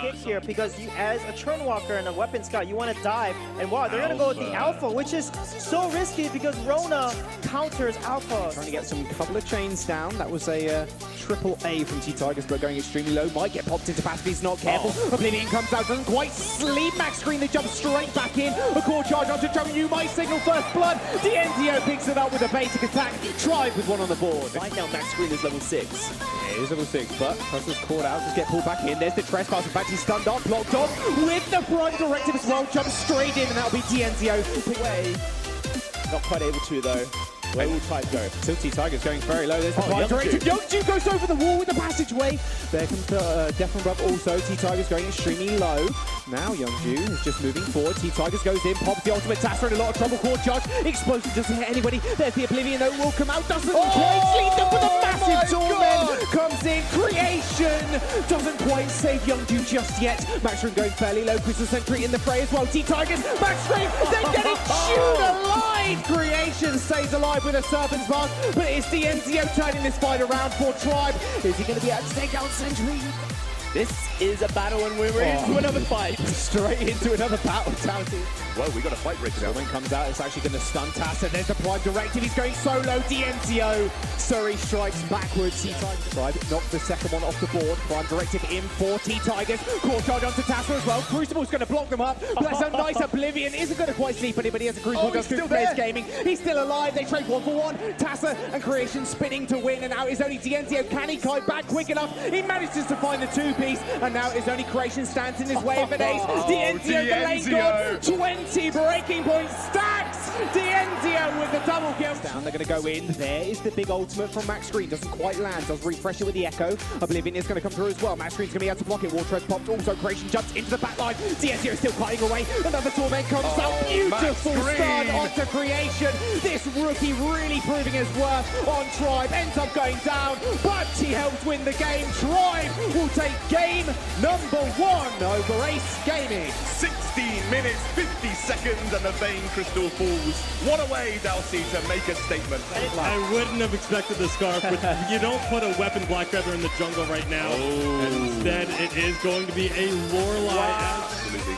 kick here because you, as a turn walker and a weapon scout, you want to dive. And wow, they're going to go with the alpha, which is so risky because Rona counters alpha. Trying to get some couple of chains down. That was a triple A from THEFATRAT, but going extremely low. Might get popped into passive. He's not careful. Oblivion comes out, doesn't quite sleep. Max Screen, they jump straight back in. A core charge onto Joe. You might signal first blood. The NTO picks it up with a basic attack. Tribe with one on the board. Right now, Max Screen is level 6. Yeah, it is level 6, but Hustler's caught out. Just get pulled back in. There's the trespass. In fact, he's stunned up, blocked off with the Prime Directive as well. Jumps straight in, and that'll be TNTO. Away. Not quite able to, though. Where will Tribe go? Tilty Tiger's going very low. There's the Prime Directive. Youngju goes over the wall with the passageway. There comes the Death from above also. T-Tiger's going extremely low. Now Youngju is just moving forward. T-Tigers goes in, pops the ultimate. Tassa in a lot of trouble. Core charge. Explosion doesn't hit anybody. There's the Oblivion though. Will come out. Doesn't quite sleep them with a massive torment. Comes in. Creation doesn't quite save Youngju just yet. Maxstream going fairly low. Crystal Sentry in the fray as well. T-Tigers. Maxstream. They're getting chewed alive. Creation stays alive with a Serpent's Mask, but it's the NTO turning this fight around for Tribe. Is he going to be able to take out Sentry? This is a battle, and we're into another fight. Straight into another battle, Townsy. Well, we got a fight breaking out. When comes out, it's actually going to stun Tassa. There's the Prime Directive. He's going solo. DNTO. Surrey strikes backwards. T-Tigers. Tribe knocks the second one off the board. Prime Directive in for T-Tigers. Core charge onto Tassa as well. Crucible's going to block them up. That's a nice Oblivion. Isn't going to quite sleep anybody as a Crucible goes through Blaze Gaming. He's still alive. They trade 1-for-1. Tassa and Creation spinning to win. And now it's only DNTO. Can he kite back quick enough? He manages to find the two-piece. And now it's only Creation stands in his way of an ace. DNTO, the lane god. 20 breaking point stacks. DNTO with the double kill. Down, they're going to go in. There is the big ultimate from Max Screen. Doesn't quite land. Does refresh it with the Echo. Oblivion is going to come through as well. Max Screen's going to be able to block it. War Tread popped. Also, Creation jumps into the back line. DNTO is still cutting away. Another Torment comes out. Beautiful stun onto Creation. This rookie really proving his worth on Tribe. Ends up going down, but he helped win the game. Tribe will take game number 1 over Ace Gaming. 16 minutes, 50 seconds, and the Vain Crystal falls. What a way, Dalsy, to make a statement. I wouldn't have expected the Scarf, but you don't put a weapon Black Feather in the jungle right now. And instead, it is going to be a Lorelei. Wow. Absolutely.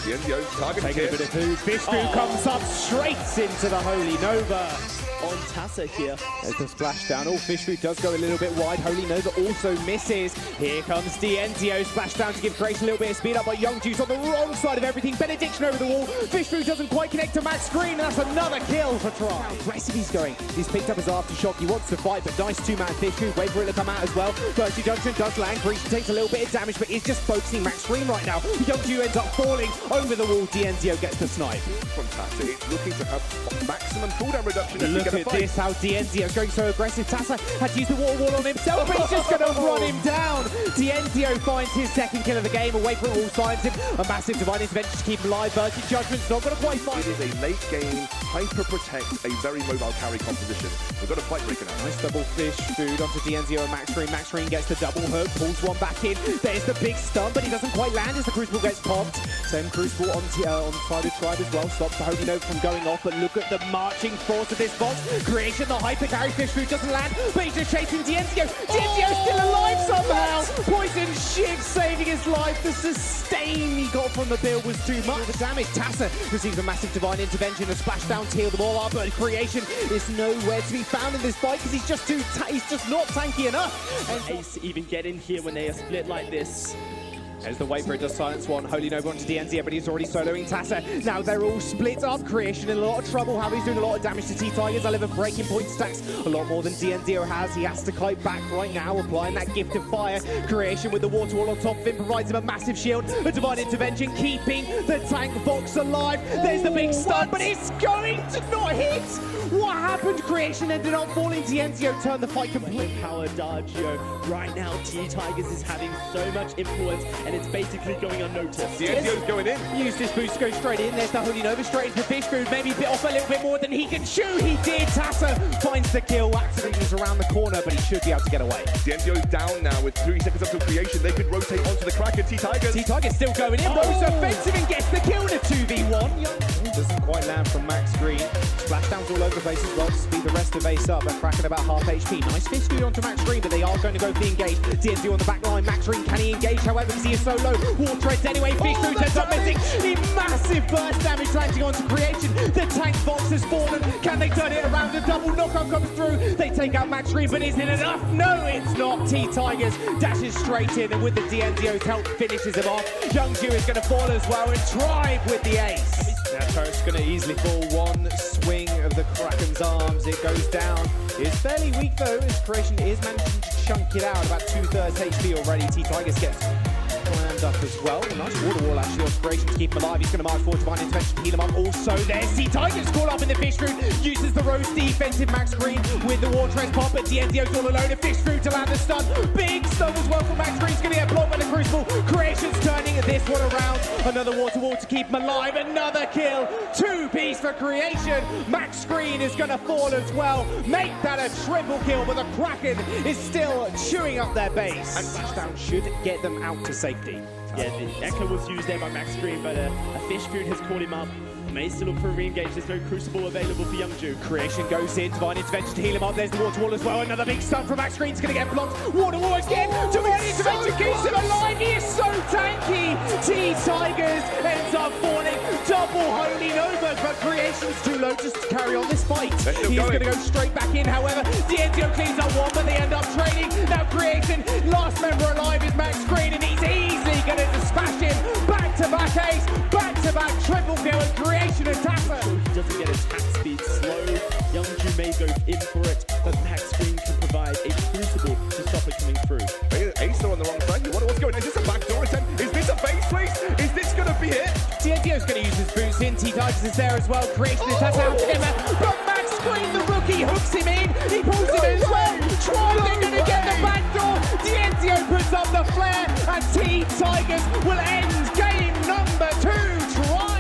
The NDO targeting Taking a bit of food. Fish food comes up straight into the Holy Nova. On Tassa here. There's the splashdown. Oh, Fish Food does go a little bit wide. Holy Nova also misses. Here comes the NTO splashdown to give Creation a little bit of speed up, but Youngju's on the wrong side of everything. Benediction over the wall. Fish Food doesn't quite connect to Max Screen, and that's another kill for Tribe. How aggressive he's going. He's picked up his aftershock. He wants to fight, but nice two-man Fish Food. Wait for it to come out as well. Percy Junction does land. Creation takes a little bit of damage, but is just focusing Max Screen right now. Youngju ends up falling over the wall. DNTO gets the snipe. From Tassa, it's looking to have maximum cooldown reduction. Look at this, how DNTO is going so aggressive. Tassa had to use the water wall on himself, but he's just going to run him down. DNTO finds his second kill of the game. Away from all signs him. A massive divine intervention to keep him alive. Virtue Judgment's not going to quite find it. It is a late game, hyper protect, a very mobile carry composition. We've got a fight breaking out. Nice double Fish Food onto DNTO and Max Screen. Max Screen gets the double hook, pulls one back in. There's the big stun, but he doesn't quite land as the Crucible gets popped. Same Crucible on the side of Tribe as well. Stops the Holy Nova from going off, but look at the marching force of this box. Creation, the hyper carry. Fish Food doesn't land, but he's just chasing DNTO. DNTO's still alive somehow. Poison Shiv saving his life. The sustain he got from the build was too much. The damage. Tassa receives a massive divine intervention. A splashdown to heal them all up, but Creation is nowhere to be found in this fight because he's just not tanky enough. And Ace even get in here when they are split like this. As the Wafer does silence one, Holy Nova onto DNTO, but he's already soloing Tassa. Now they're all split up. Creation in a lot of trouble. Harvey's doing a lot of damage to T-Tigers. 11 breaking point stacks, a lot more than DNTO has. He has to kite back right now, applying that gift of fire. Creation with the water wall on top of him provides him a massive shield. A divine intervention, keeping the tank Vox alive. There's the big stun, but it's going to not hit. What happened? Creation ended up falling. DNTO turned the fight completely. Power Dagio. Right now, T-Tigers is having so much influence, and it's basically going unnoticed. The NDO's going in. Use this boost to go straight in. There's the Holy Nova straight into Fish Food. Maybe bit off a little bit more than he can chew. He did. Tassa finds the kill. Accidentally is around the corner, but he should be able to get away. The NDO's down now with 3 seconds up to Creation. They could rotate onto the Kraken. T-Tigers. T-Tigers still going in. Rose offensive and gets the kill in a 2v1. doesn't quite land from Max Green. Splashdowns all over the place as well to speed the rest of Ace up. They're cracking about half HP. Nice fish food onto Max Green, but they are going to go for the engage. DNZ on the back line. Max Green, can he engage? However, because he is so low. Wall treads anyway. Fish food ends up missing. The massive burst damage landing onto Creation. The tank box has fallen. Can they turn it around? The double knockup comes through. They take out Max Green, but is it enough? No, it's not. T-Tigers dashes straight in, and with the DNZO's help, finishes him off. Youngju is going to fall as well and drive with the ace. Now Turret's going to easily fall. One swing of the Kraken's arms. It goes down. It's fairly weak though, as Creation is managing to chunk it out. About 2/3 HP already. T-Tigers gets slammed up as well. Nice water wall actually on Creation to keep him alive. He's going to march forward, Divine Intervention to heal him up. Also there's T-Tigers caught up in the fish food. Uses the Rose defensive Max Green with the water treads pop, but DNZO's all alone. A fish food to land the stun. Big stun as well for Max Green. He's going to get blocked by the Crucible. Creation's turning this one around. Another water wall to keep him alive. Another kill. 2-piece for Creation. Max Green is going to fall as well. Make that a triple kill, but the Kraken is still chewing up their base. And Flashdown should get them out to safety. Yeah, the Echo was used there by Max Green, but a fish food has caught him up. May still look for a re-engage. There's no Crucible available for Youngju. Creation goes in, Divine Intervention to heal him up. There's the water wall as well. Another big stun from Max Green. He's going to get blocked. Water wall again. Divine Intervention keeps him alive. He is so tanky. T-Tigers ends up falling. Double holy Nova, but Creation's too low just to carry on this fight. He's going to go straight back in. However, DNZO cleans up one, but they end up trading. Now Creation, last member alive is Max Green, and he's easily going to dispatch him. Back-to-back ace, back-to-back triple kill, and Creation attacks him. He doesn't get attack speed slow. Youngju may go in for it, but Max Green can provide a Crucible to stop it coming through. Ace on the wrong side. You wonder what's going on. Is this a backdoor attempt? Is this a base race? Is this going to be it? DNZO's going to use his boots in. T-Tigers is there as well. Creation is out to him. But Max Green, the rookie, hooks him in. He pulls him in as well. They're going to get the backdoor. DNZO puts up the flare, and T-Tigers will end game number 2. Try.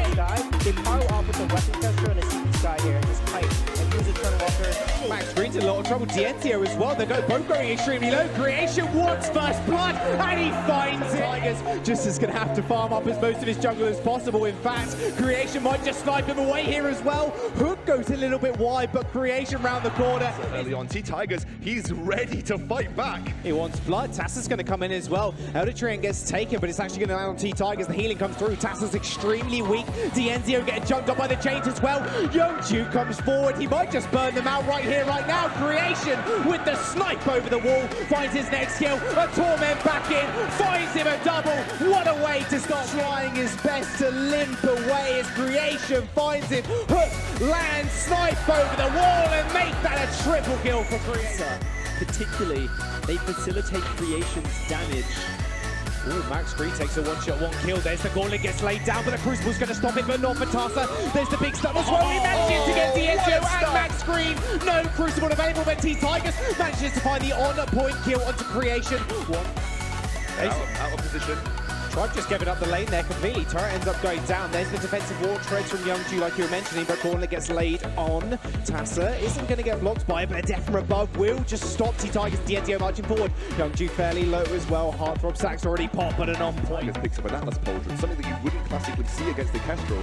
They pile up with the weapon tester and a CP Sky here and just fight and use a turn walker. Max Green's in a lot of trouble. DNZO as well. They're both going extremely low. Creation wants first blood, and he finds it. Tigers just is going to have to farm up as most of his jungle as possible. In fact, Creation might just snipe him away here as well. Hook goes a little bit wide, but Creation round the corner. Early on, T-Tigers, he's ready to fight back. He wants blood. Tassa's going to come in as well. Elder Treant gets taken, but it's actually going to land on T-Tigers. The healing comes through. Tassa's extremely weak. DNZO getting jumped up by the chains as well. Youngju comes forward. He might just burn them out right here, right now. Creation with the snipe over the wall. Finds his next kill. A Torment back in. Finds him a double. What a way to start trying his best to limp away as Creation finds him. Hook, land, snipe over the wall, and make that a triple kill for Creation. Particularly, they facilitate Creation's damage. Ooh, Max Green takes a one-shot, one kill. There's the Gauntlet gets laid down, but the Crucible's going to stop it, but not for Tassa. There's the big stun as well. He manages to get DNZO and Max Green. No Crucible available, but T-Tigers manages to find the on-point kill onto Creation. One. Out of position. Tribe just giving up the lane there completely. Turret ends up going down. There's the defensive wall treads from Youngju, like you were mentioning, but Gauntlet gets laid on. Tassa isn't going to get blocked by it, but a death from above will just stop T-Tigers. DNZO marching forward. Youngju fairly low as well. Heartthrob Sack's already popped, but an on-point. Tigers picks up an Atlas Pauldron, something that you wouldn't classically see against the Kestrel.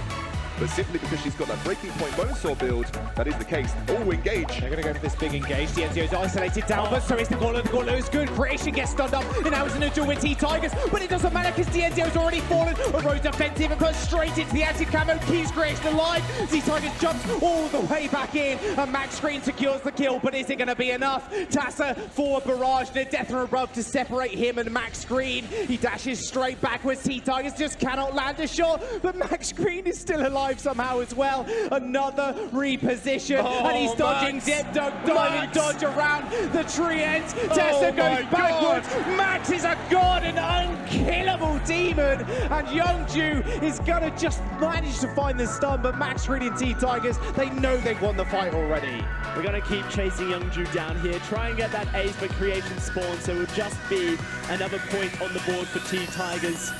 But simply because she's got that breaking point bonus sword build, that is the case. Oh, engage. They're going to go for this big engage. DNZO's isolated down, but so is the Gauntlet. The Gauntlet is good. Creation gets stunned up, and now it's in a duel with T-Tigers, but it doesn't matter because DNZO's already fallen. A Rose defensive and put straight into the anti-camo. Keeps Creation alive. T-Tigers jumps all the way back in, and Max Green secures the kill, but is it going to be enough? Tassa forward barrage, and a death from above to separate him and Max Green. He dashes straight backwards. T-Tigers just cannot land a shot, but Max Green is still alive somehow as well. Another reposition, and he's dodging dip diving dodge around the tree ends. Tessa goes backwards. Max is a god, an unkillable demon, and Youngju is gonna just manage to find the stun, but Max Green and T-Tigers, they know they've won the fight already. We're going to keep chasing Youngju down here, try and get that ace, but Creation spawn, so it will just be another point on the board for T-Tigers.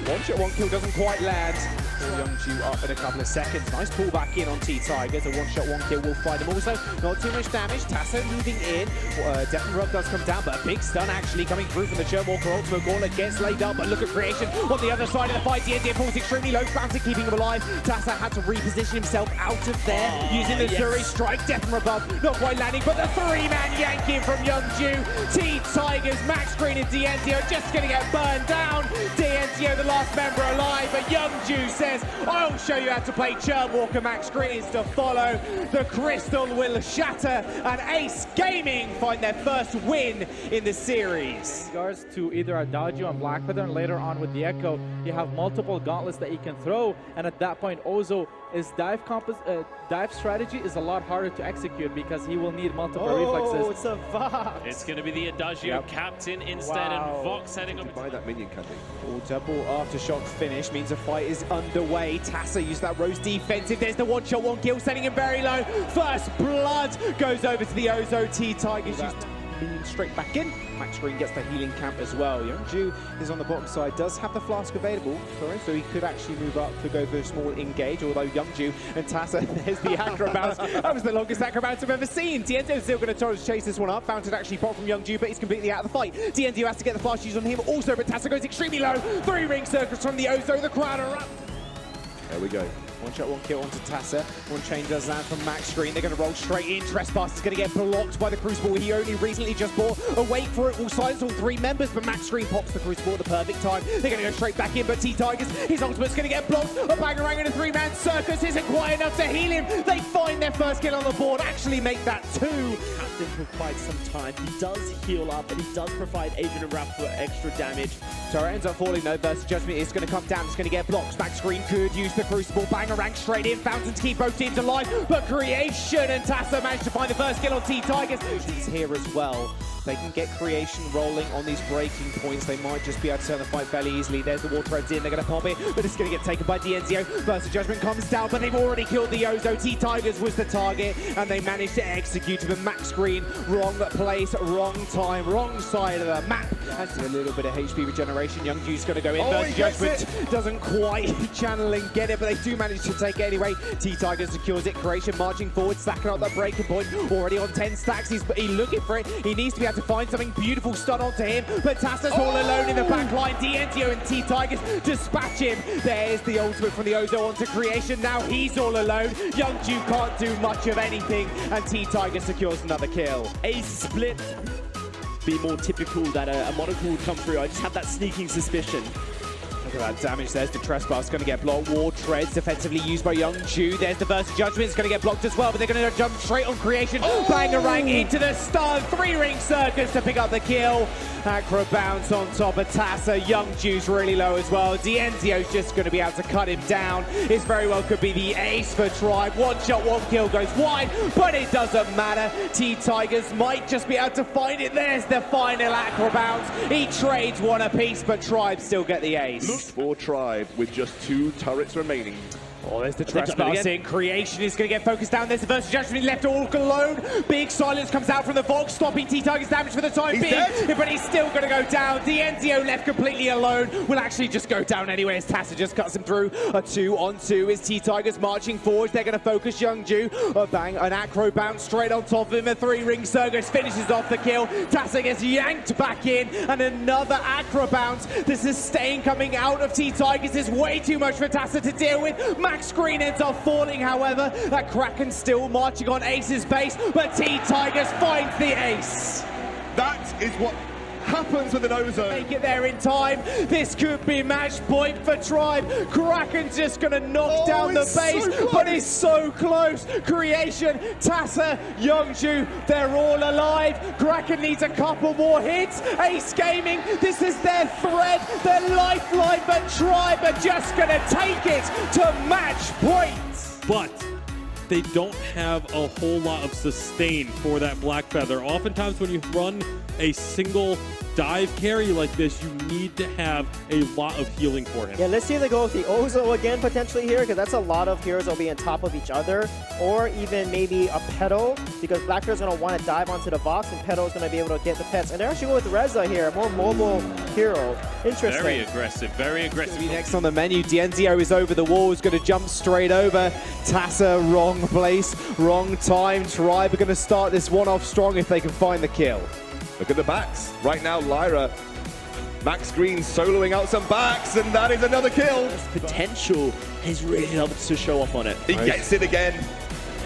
One shot, one kill doesn't quite land. Youngju up in a couple of seconds. Nice pull back in on T-Tigers. A one-shot, one-kill will find him. Also, not too much damage. Tasso moving in. Death Rub does come down, but a big stun actually coming through from the Churnwalker. Ultimate Gauntlet gets laid up, but look at Creation on the other side of the fight. The India falls extremely low. Bounty keeping him alive. Tasso had to reposition himself out of there using the Zuri strike. Death from above, not quite landing, but the three-man yanking from Youngju. T-Tigers, Max Green and D'Enzio just going to get burned down. D'Enzio, the last member alive, but Youngju says, I'll show you how to play Churnwalker. Max Green is to follow. The crystal will shatter, and Ace Gaming find their first win in the series. Regards to either Adagio and Black Panther, and later on with the Echo, you have multiple gauntlets that you can throw, and at that point Ozo, his dive strategy is a lot harder to execute because he will need multiple reflexes. It's a Vox. It's going to be the Adagio captain instead, and Vox heading up. Buy that minion, can they? Double aftershock finish means a fight is underway. Tassa used that Rose defensive. There's the one-shot, one-kill, sending him very low. First blood goes over to the Ozo. T-Tigers used minion straight back in. Max Green gets the healing camp as well. Youngju is on the bottom side, does have the flask available for him, so he could actually move up to go for a small engage, although Youngju and Tassa, there's the acro bounce. That was the longest acro bounce I've ever seen. D'Enzio's still going to chase this one up. Fountain actually popped from Youngju, but he's completely out of the fight. D'Enzio has to get the flash use on him also, but Tassa goes extremely low. 3 ring circles from the Ozo, the crowd are up. There we go. One shot, one kill onto Tassa. One chain does land from Max Green. They're going to roll straight in. Trespass is going to get blocked by the Crucible. He only recently just bought a wait for it. Will silence all 3 members, but Max Green pops the Crucible at the perfect time. They're going to go straight back in, but T-Tigers, his ultimate's going to get blocked. A Bangarang in a 3-man circus isn't quite enough to heal him. They find their first kill on the board, actually make that 2. Captain for quite some time. He does heal up, and he does provide Adrian and Raph for extra damage. Turret ends up falling though, versus Judgment is going to come down, it's going to get blocked. Max Green could use the Crucible, Bangarang straight in, Fountain to keep both teams alive, but Creation and Tassa managed to find the first kill on T-Tigers. He's here as well. They can get Creation rolling on these breaking points. They might just be able to turn the fight fairly easily. There's the War Threads in. They're going to pop it, but it's going to get taken by D'Enzio. Versus Judgment comes down, but they've already killed the Ozo. T-Tigers was the target, and they managed to execute with Max Green. Wrong place, wrong time, wrong side of the map. And a little bit of HP regeneration. Youngju's going to go in. Versus Judgment doesn't quite channel and get it, but they do manage to take it anyway. T-Tigers secures it. Creation marching forward, stacking up that breaking point. Already on 10 stacks. He's looking for it. He needs to be able to find something beautiful, stun onto him, but Tassa's all alone in the back line. D'Enzio and T-Tigers dispatch him. There's the ultimate from the Ozo onto Creation. Now he's all alone. Youngju can't do much of anything, and T-Tigers secures another kill. Ace split be more typical that a monocle would come through. I just have that sneaking suspicion. Look at that damage. There's the Trespass going to get blocked. War Treads defensively used by Youngju. There's the Versus Judgment. It's going to get blocked as well, but they're going to jump straight on Creation. Bangarang into the stun. 3-ring circus to pick up the kill. Acro bounce on top of Tassa. Youngju's really low as well. D'Enzio's just going to be able to cut him down. It very well could be the ace for Tribe. 1 shot, 1 kill goes wide, but it doesn't matter. T-Tigers might just be able to find it. There's the final Acro bounce. He trades 1 apiece, but Tribe still get the ace. For Tribe with just 2 turrets remaining. Oh, there's the Trespass in. Creation is going to get focused down. There's the Versus Judgment left all alone. Big silence comes out from the Vox, stopping T-Tigers' damage for the time being. But he's still going to go down. D'Enzio left completely alone. Will actually just go down anyway as Tassa just cuts him through. A 2-on-2 is T-Tigers marching forward. They're going to focus Youngju. A bang, an acro bounce straight on top of him. A 3-ring circus finishes off the kill. Tassa gets yanked back in. And another acro bounce. The sustain coming out of T-Tigers is way too much for Tassa to deal with. Max Green ends up falling, however. That Kraken still marching on Ace's base, but T-Tigers finds the ace. That is what happens with an Ozo. Make it there in time. This could be match point for Tribe. Kraken's just going to knock down the base, but it's so close. Creation, Tassa, Youngju, they're all alive. Kraken needs a couple more hits. Ace Gaming, this is their thread, their lifeline, but Tribe are just going to take it to match point. But they don't have a whole lot of sustain for that Black Feather. Oftentimes when you run a single dive carry like this, you need to have a lot of healing for him. Yeah, let's see if they go with the Ozo again potentially here, because that's a lot of heroes that'll be on top of each other, or even maybe a Petal, because Black Bear's going to want to dive onto the Vox, and Petal is going to be able to get the pets. And they're actually going with Reza here, a more mobile hero. Interesting. Very aggressive, very aggressive. Next on the menu, Dienzio is over the wall, is going to jump straight over. Tassa, wrong place, wrong time. Tribe are going to start this one off strong if they can find the kill. Look at the backs. Right now, Lyra, Max Green soloing out some backs, and that is another kill. Potential has really helped to show off on it. He gets it again.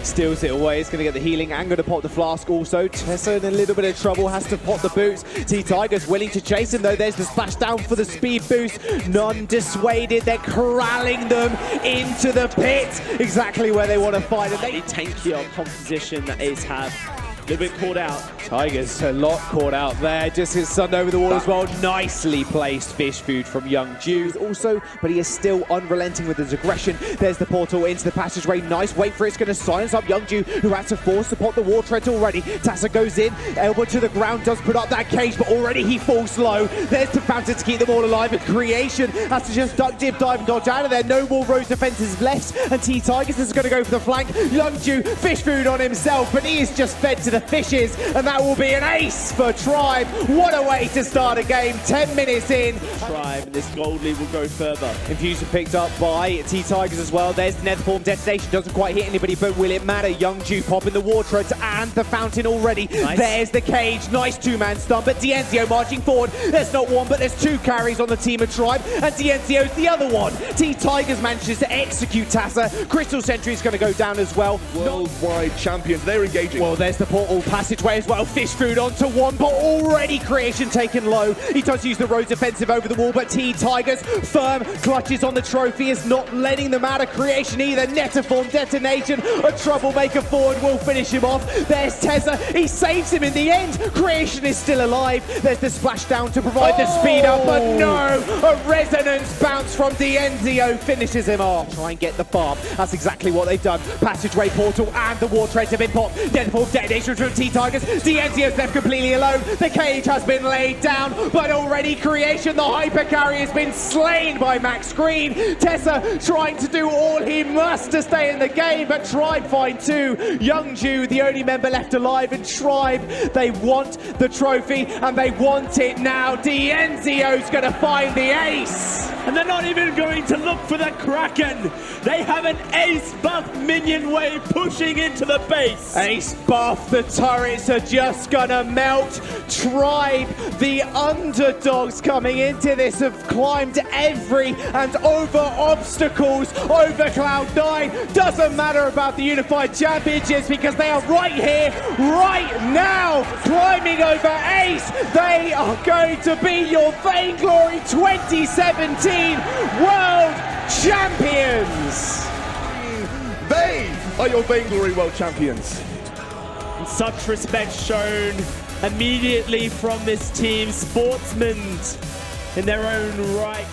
Steals it away. It's going to get the healing and going to pop the flask also. Tessa in a little bit of trouble, has to pop the boots. T-Tiger's willing to chase him though. There's the splash down for the speed boost. None dissuaded. They're corralling them into the pit. Exactly where they want to fight it. A tankier composition that Ace have. A little bit caught out. Tigers a lot caught out there. Just his sun over the wall as well. Nicely placed fish food from Young Ju. Also, but he is still unrelenting with his aggression. There's the portal into the passageway. Nice wait for it. It's going to silence up Young Ju, who had to force to pop the war tread already. Tassa goes in. Elbow to the ground. Does put up that cage, but already he falls low. There's the fountain to keep them all alive. And Creation has to just duck, dip, dive, and dodge out of there. No more Rose defenses left. And T-Tigers is going to go for the flank. Young Ju, fish food on himself, but he is just fed to the fishes, and that will be an ace for Tribe. What a way to start a game. 10 minutes in. Tribe, and this gold lead will go further. Infusion picked up by T-Tigers as well. There's the Netherform detonation. Doesn't quite hit anybody, but will it matter? Young Ju popping the war treads and the fountain already. Nice. There's the cage. Nice two-man stun, but Dienzio marching forward. There's not one, but there's two carries on the team of Tribe, and Dienzio's the other one. T-Tigers manages to execute Tassa. Crystal Sentry is going to go down as well. Worldwide champions, they're engaging. Well, there's the portal passageway as well. Fish food onto one, but already Creation taken low. He does use the Rose defensive over the wall, but T-Tigers firm clutches on the trophy, is not letting them out of Creation either. Netterform detonation, a troublemaker forward will finish him off. There's Tessa, he saves him in the end. Creation is still alive. There's the splashdown to provide the speed up, but no, a resonance bounce from Dienzio finishes him off. Try and get the farm. That's exactly what they've done. Passageway portal and the war treads have been popped. Netterform detonation from T-Tigers. Dienzio's left completely alone. The cage has been laid down, but already Creation, the hyper carry, has been slain by Max Green. Tessa trying to do all he must to stay in the game, but Tribe find two. Young Ju, the only member left alive, and Tribe, they want the trophy, and they want it now. Dienzio's going to find the ace. And they're not even going to look for the Kraken. They have an ace buff minion wave pushing into the base. Ace buff, the turrets are just gonna melt. Tribe, the underdogs coming into this, have climbed every and over obstacles, over Cloud9. Doesn't matter about the Unified Championships because they are right here, right now, climbing over Ace. They are going to be your Vainglory 2017 World Champions. They are your Vainglory World Champions. Such respect shown immediately from this team, sportsmen in their own right.